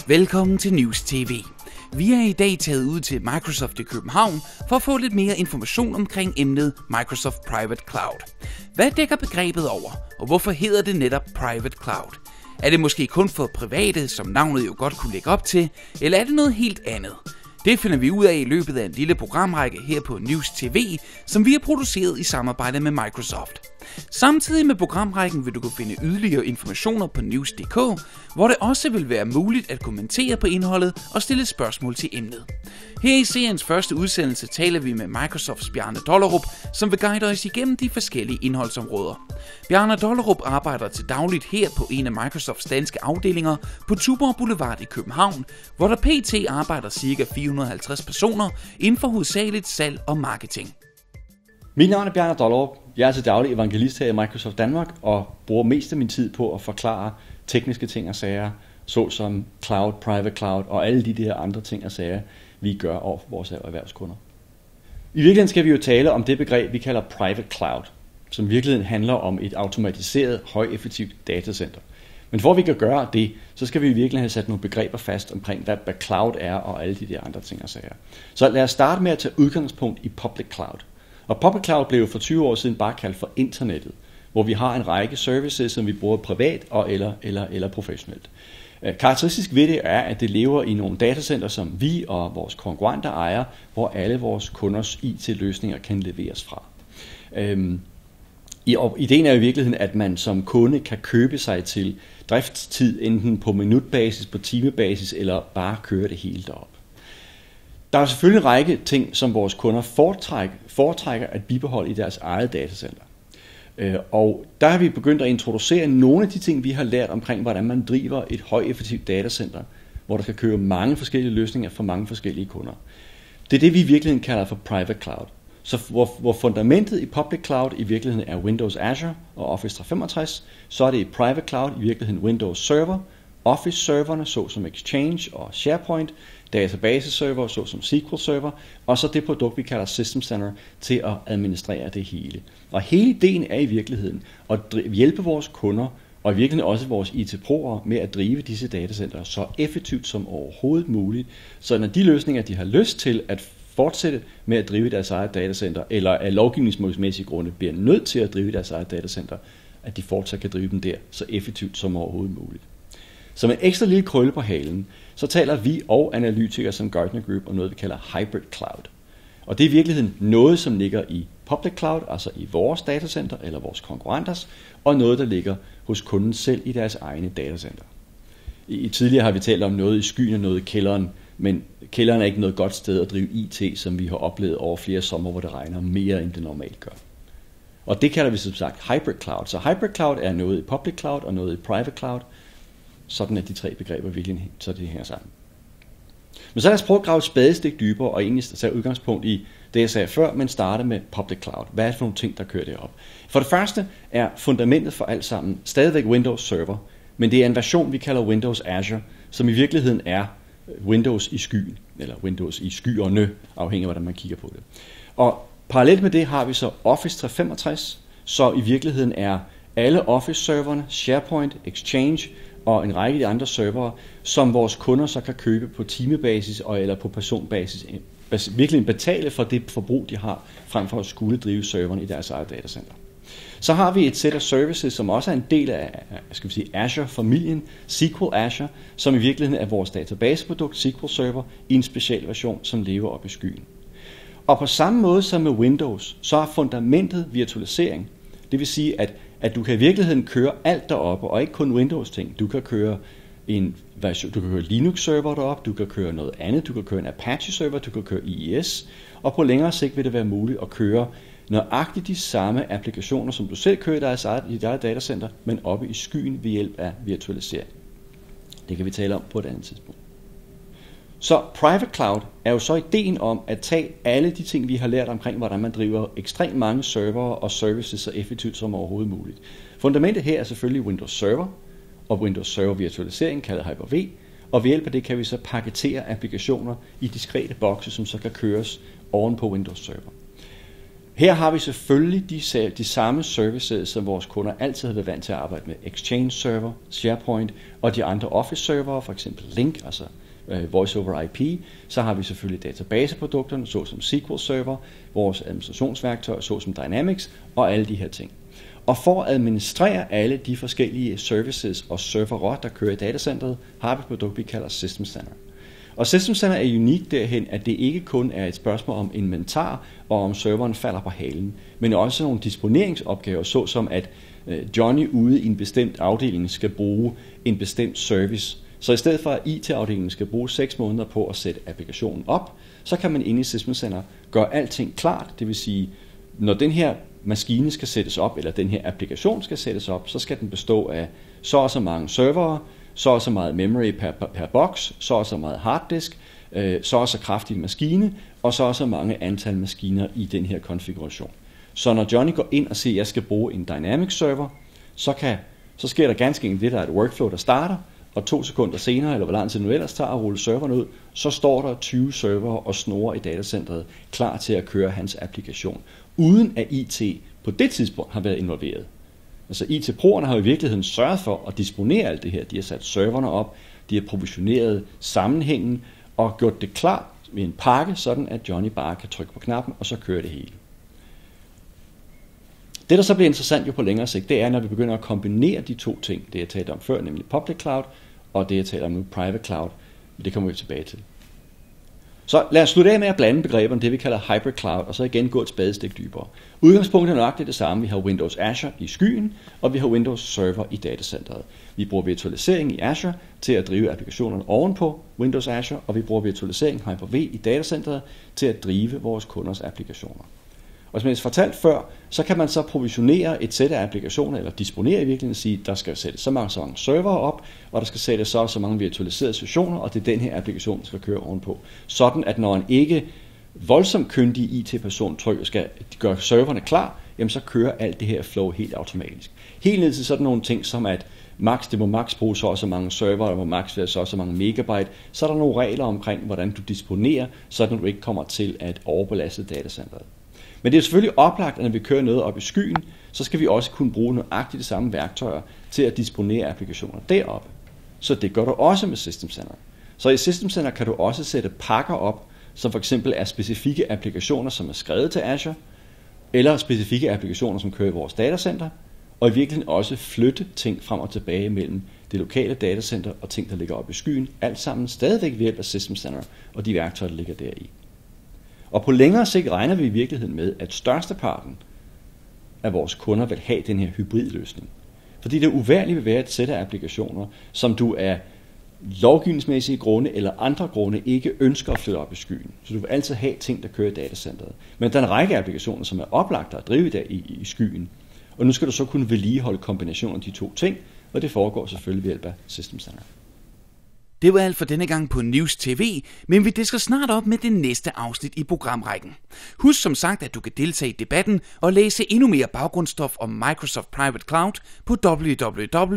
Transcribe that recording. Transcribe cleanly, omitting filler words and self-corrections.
Velkommen til News TV. Vi er i dag taget ud til Microsoft i København for at få lidt mere information omkring emnet Microsoft Private Cloud. Hvad dækker begrebet over, og hvorfor hedder det netop Private Cloud? Er det måske kun for private, som navnet jo godt kunne lægge op til, eller er det noget helt andet? Det finder vi ud af i løbet af en lille programrække her på News TV, som vi har produceret i samarbejde med Microsoft. Samtidig med programrækken vil du kunne finde yderligere informationer på news.dk, hvor det også vil være muligt at kommentere på indholdet og stille spørgsmål til emnet. Her i seriens første udsendelse taler vi med Microsofts Bjarne Dollerup, som vil guide os igennem de forskellige indholdsområder. Bjarne Dollerup arbejder til dagligt her på en af Microsofts danske afdelinger på Tuborg Boulevard i København, hvor der pt. Arbejder ca. 450 personer inden for hovedsageligt salg og marketing. Mit navn er Bjarne Dollerup. Jeg er til daglig evangelist her i Microsoft Danmark og bruger mest af min tid på at forklare tekniske ting og sager, såsom cloud, private cloud og alle de der andre ting og sager, vi gør over for vores erhvervskunder. I virkeligheden skal vi jo tale om det begreb, vi kalder private cloud, som i virkeligheden handler om et automatiseret, højeffektivt datacenter. Men for at vi kan gøre det, så skal vi i virkeligheden have sat nogle begreber fast omkring, hvad cloud er og alle de der andre ting og sager. Så lad os starte med at tage udgangspunkt i public cloud. Og public cloud blev jo for 20 år siden bare kaldt for internettet, hvor vi har en række services, som vi bruger privat og eller professionelt. Karakteristisk ved det er, at det lever i nogle datacenter, som vi og vores konkurrenter ejer, hvor alle vores kunders IT-løsninger kan leveres fra. Ideen er i virkeligheden, at man som kunde kan købe sig til driftstid enten på minutbasis, på timebasis eller bare køre det hele derop. Der er selvfølgelig en række ting, som vores kunder foretrækker at bibeholde i deres eget datacenter. Og der har vi begyndt at introducere nogle af de ting, vi har lært omkring, hvordan man driver et højeffektivt datacenter, hvor der kan køre mange forskellige løsninger for mange forskellige kunder. Det er det, vi i virkeligheden kalder for private cloud. Så hvor fundamentet i public cloud i virkeligheden er Windows Azure og Office 365, så er det i private cloud i virkeligheden Windows Server, Office-serverne såsom Exchange og SharePoint, database-server såsom SQL Server, og så det produkt, vi kalder System Center, til at administrere det hele. Og hele ideen er i virkeligheden at hjælpe vores kunder, og i virkeligheden også vores IT-pro'ere med at drive disse datacenter så effektivt som overhovedet muligt, så når de løsninger, de har lyst til at fortsætte med at drive deres eget datacenter, eller af lovgivningsmæssige grunde bliver nødt til at drive deres eget datacenter, at de fortsat kan drive dem der så effektivt som overhovedet muligt. Som en ekstra lille krølle på halen, så taler vi og analytikere som Gartner Group om noget, vi kalder hybrid cloud. Og det er i virkeligheden noget, som ligger i public cloud, altså i vores datacenter eller vores konkurrenters, og noget, der ligger hos kunden selv i deres egne datacenter. Tidligere har vi talt om noget i skyen og noget i kælderen, men kælderen er ikke noget godt sted at drive IT, som vi har oplevet over flere sommer, hvor det regner mere, end det normalt gør. Og det kalder vi som sagt hybrid cloud. Så hybrid cloud er noget i public cloud og noget i private cloud. Sådan er de tre begreber virkelig, så det hænger sammen. Men så lad os prøve at grave et spadestik dybere og egentlig tage udgangspunkt i det, jeg sagde før, men starte med public cloud. Hvad er det for nogle ting, der kører det op? For det første er fundamentet for alt sammen stadigvæk Windows Server, men det er en version, vi kalder Windows Azure, som i virkeligheden er Windows i skyen, eller Windows i skyerne, afhængig af hvordan man kigger på det. Og parallelt med det har vi så Office 365, så i virkeligheden er alle Office-serverne, SharePoint, Exchange og en række af de andre servere, som vores kunder så kan købe på timebasis eller på personbasis, virkelig betale for det forbrug, de har, frem for at skulle drive serverne i deres eget datacenter. Så har vi et sæt af services, som også er en del af Azure-familien, SQL Azure, som i virkeligheden er vores databaseprodukt, SQL Server, i en speciel version, som lever op i skyen. Og på samme måde som med Windows, så er fundamentet virtualisering. Det vil sige, at du kan i virkeligheden køre alt deroppe, og ikke kun Windows-ting. Du kan køre Linux-server deroppe, du kan køre noget andet, du kan køre en Apache-server, du kan køre IIS, og på længere sigt vil det være muligt at køre nøjagtigt de samme applikationer, som du selv kører i dit eget datacenter, men oppe i skyen ved hjælp af virtualisering. Det kan vi tale om på et andet tidspunkt. Så private cloud er jo så ideen om at tage alle de ting, vi har lært omkring, hvordan man driver ekstremt mange servere og services så effektivt som overhovedet muligt. Fundamentet her er selvfølgelig Windows Server og Windows Server virtualisering, kaldet Hyper-V, og ved hjælp af det kan vi så pakketere applikationer i diskrete bokse, som så kan køres oven på Windows Server. Her har vi selvfølgelig de samme services, som vores kunder altid har været vant til at arbejde med. Exchange Server, SharePoint og de andre Office-servere, for eksempel Lync, altså Voice over IP. Så har vi selvfølgelig databaseprodukterne, såsom SQL Server, vores administrationsværktøjer, såsom Dynamics og alle de her ting. Og for at administrere alle de forskellige services og servere, der kører i datacenteret, har vi et produkt, vi kalder System Center. Og System Center er unik derhen, at det ikke kun er et spørgsmål om inventar og om serveren falder på halen, men også nogle disponeringsopgaver, såsom at Johnny ude i en bestemt afdeling skal bruge en bestemt service. Så i stedet for at IT-afdelingen skal bruge 6 måneder på at sætte applikationen op, så kan man inde i System Center gøre alting klart. Det vil sige, når den her maskine skal sættes op, eller den her applikation skal sættes op, så skal den bestå af så og så mange servere, så og så meget memory per box, så og så meget harddisk, så og så kraftig maskine, og så og så mange antal maskiner i den her konfiguration. Så når Johnny går ind og siger, at jeg skal bruge en Dynamics server, så sker der ganske enkelt det, der er et workflow, der starter, og 2 sekunder senere, eller hvor lang tid nu ellers tager at rulle serveren ud, så står der 20 servere og snurrer i datacentret, klar til at køre hans applikation, uden at IT på det tidspunkt har været involveret. Altså IT-proerne har i virkeligheden sørget for at disponere alt det her. De har sat serverne op, de har provisioneret sammenhængen og gjort det klar med en pakke, sådan at Johnny bare kan trykke på knappen, og så kører det hele. Det, der så bliver interessant jo på længere sigt, det er, når vi begynder at kombinere de to ting, det jeg talte om før, nemlig public cloud, og det jeg taler om nu, private cloud. Det kommer vi tilbage til. Så lad os slutte af med at blande begreberne, det vi kalder hybrid cloud, og så igen gå et spadestik dybere. Udgangspunktet er nok det samme. Vi har Windows Azure i skyen, og vi har Windows Server i datacenteret. Vi bruger virtualisering i Azure til at drive applikationerne ovenpå Windows Azure, og vi bruger virtualisering Hyper-V i datacenteret til at drive vores kunders applikationer. Og som jeg fortalte før, så kan man så provisionere et sæt af applikationer, eller disponere i virkeligheden, at sige, at der skal sættes så mange servere op, og der skal sættes så mange virtualiserede sessioner, og det er den her applikation, der skal køre ovenpå. Sådan at når en ikke voldsomt kyndig IT-person skal gøre serverne klar, jamen så kører alt det her flow helt automatisk. Helt ned til sådan nogle ting som at det må max bruge så og så mange server, der må max være så og så mange megabyte, så er der nogle regler omkring, hvordan du disponerer, så du ikke kommer til at overbelaste datacenteret. Men det er selvfølgelig oplagt, at når vi kører noget op i skyen, så skal vi også kunne bruge nøjagtigt de samme værktøjer til at disponere applikationer deroppe. Så det gør du også med System Center. Så i System Center kan du også sætte pakker op, som for eksempel er specifikke applikationer, som er skrevet til Azure, eller specifikke applikationer, som kører i vores datacenter, og i virkeligheden også flytte ting frem og tilbage mellem det lokale datacenter og ting, der ligger oppe i skyen, alt sammen stadigvæk ved hjælp af System Center og de værktøjer, der ligger deri. Og på længere sigt regner vi i virkeligheden med, at størsteparten af vores kunder vil have den her hybridløsning. Fordi det uværligt vil være et sæt af applikationer, som du af lovgivningsmæssige grunde eller andre grunde ikke ønsker at flytte op i skyen. Så du vil altid have ting, der kører i datacenteret. Men der er en række applikationer, som er oplagt at drive der i skyen. Og nu skal du så kunne vedligeholde kombinationen af de to ting, og det foregår selvfølgelig ved hjælp af System Center. Det var alt for denne gang på News TV, men vi disker snart op med det næste afsnit i programrækken. Husk som sagt, at du kan deltage i debatten og læse endnu mere baggrundsstof om Microsoft Private Cloud på www.news.dk.